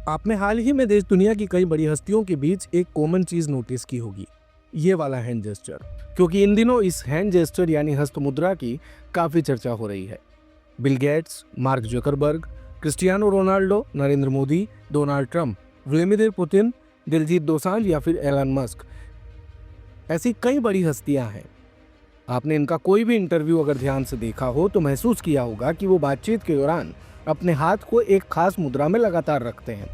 आपने हाल ही में देश दुनिया की कई बड़ी हस्तियों के बीच एक कॉमन चीज नोटिस की होगी, ये वाला हैंड जेस्चर। क्योंकि इन दिनों इस हैंड जेस्चर यानी हस्त मुद्रा की काफी चर्चा हो रही है। Bill Gates, mark Zuckerberg, Cristiano Ronaldo, Narendra Modi, Donald Trump, Vladimir Putin, Diljit Dosanjh या फिर एलन मस्क, ऐसी कई बड़ी हस्तियां हैं। आपने इनका कोई भी इंटरव्यू अगर ध्यान से देखा हो तो महसूस किया होगा कि वो बातचीत के दौरान अपने हाथ को एक खास मुद्रा में लगातार रखते हैं।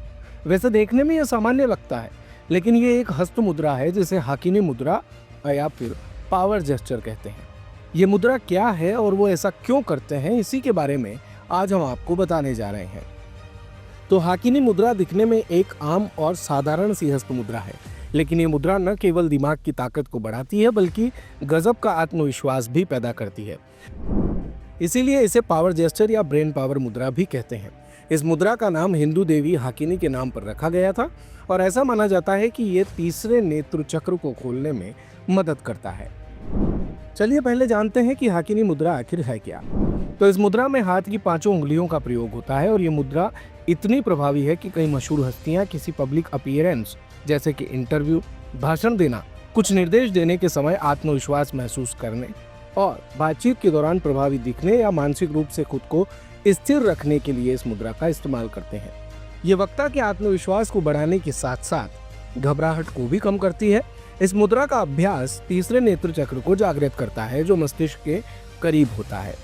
वैसे देखने में यह सामान्य लगता है, लेकिन ये एक हस्त मुद्रा है जिसे हाकिनी मुद्रा या फिर पावर जेस्चर कहते हैं। ये मुद्रा क्या है और वो ऐसा क्यों करते हैं, इसी के बारे में आज हम आपको बताने जा रहे हैं। तो हाकिनी मुद्रा दिखने में एक आम और साधारण सी हस्त मुद्रा है, लेकिन ये मुद्रा न केवल दिमाग की ताकत को बढ़ाती है बल्कि गजब का आत्मविश्वास भी पैदा करती है। इसीलिए इसे पावर जेस्चर या ब्रेन पावर मुद्रा भी कहते हैं। इस मुद्रा का नाम हिंदू देवी हाकिनी के नाम पर रखा गया था और ऐसा माना जाता है कि ये तीसरे नेत्र चक्र को खोलने में मदद करता है। चलिए पहले जानते हैं कि हाकिनी मुद्रा आखिर है क्या। तो इस मुद्रा में हाथ की पांचों उंगलियों का प्रयोग होता है और ये मुद्रा इतनी प्रभावी है कि कई मशहूर हस्तियां किसी पब्लिक अपीयरेंस जैसे कि इंटरव्यू, भाषण देना, कुछ निर्देश देने के समय आत्मविश्वास महसूस करने और बातचीत के दौरान प्रभावी दिखने या मानसिक रूप से खुद को स्थिर रखने के लिए इस मुद्रा का इस्तेमाल करते हैं। ये वक्ता के आत्मविश्वास को बढ़ाने के साथ साथ घबराहट को भी कम करती है। इस मुद्रा का अभ्यास तीसरे नेत्र चक्र को जागृत करता है जो मस्तिष्क के करीब होता है।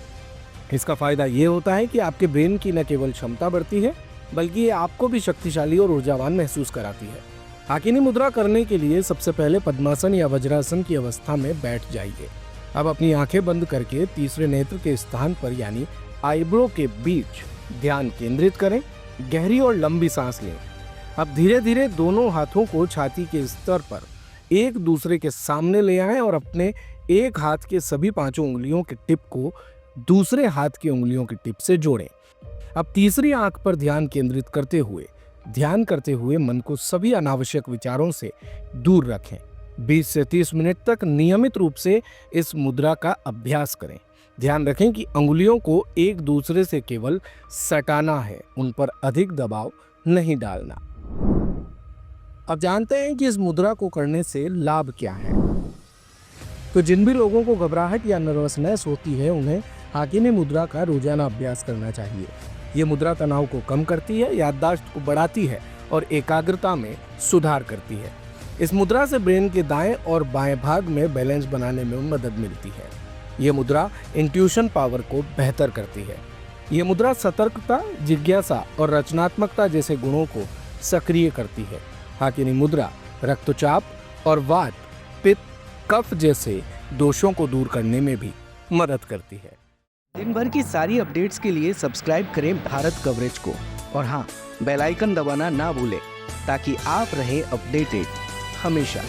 इसका फायदा ये होता है कि आपके ब्रेन की न केवल क्षमता बढ़ती है बल्कि ये आपको भी शक्तिशाली और ऊर्जावान महसूस कराती है। हाकिनी मुद्रा करने के लिए सबसे पहले पद्मासन या वज्रासन की अवस्था में बैठ जाइए। अब अपनी आंखें बंद करके तीसरे नेत्र के स्थान पर यानी आईब्रो के बीच ध्यान केंद्रित करें। गहरी और लंबी सांस लें। अब धीरे धीरे दोनों हाथों को छाती के स्तर पर एक दूसरे के सामने ले आएं और अपने एक हाथ के सभी पांचों उंगलियों के टिप को दूसरे हाथ की उंगलियों के टिप से जोड़ें। अब तीसरी आंख पर ध्यान केंद्रित करते हुए मन को सभी अनावश्यक विचारों से दूर रखें। 20 से 30 मिनट तक नियमित रूप से इस मुद्रा का अभ्यास करें। ध्यान रखें कि अंगुलियों को एक दूसरे से केवल सटाना है, उन पर अधिक दबाव नहीं डालना। अब जानते हैं कि इस मुद्रा को करने से लाभ क्या है। तो जिन भी लोगों को घबराहट या नर्वसनेस होती है उन्हें हाकिनी मुद्रा का रोजाना अभ्यास करना चाहिए। ये मुद्रा तनाव को कम करती है, याददाश्त को बढ़ाती है और एकाग्रता में सुधार करती है। इस मुद्रा से ब्रेन के दाएं और बाएं भाग में बैलेंस बनाने में मदद मिलती है। ये मुद्रा इंट्यूशन पावर को बेहतर करती है। ये मुद्रा सतर्कता, जिज्ञासा और रचनात्मकता जैसे गुणों को सक्रिय करती है। हाकिनी मुद्रा रक्तचाप और वात, पित्त, कफ जैसे दोषों को दूर करने में भी मदद करती है। दिन भर की सारी अपडेट्स के लिए सब्सक्राइब करें भारत कवरेज को और हाँ, बेल आइकन दबाना ना भूलें ताकि आप रहे अपडेटेड हमेशा।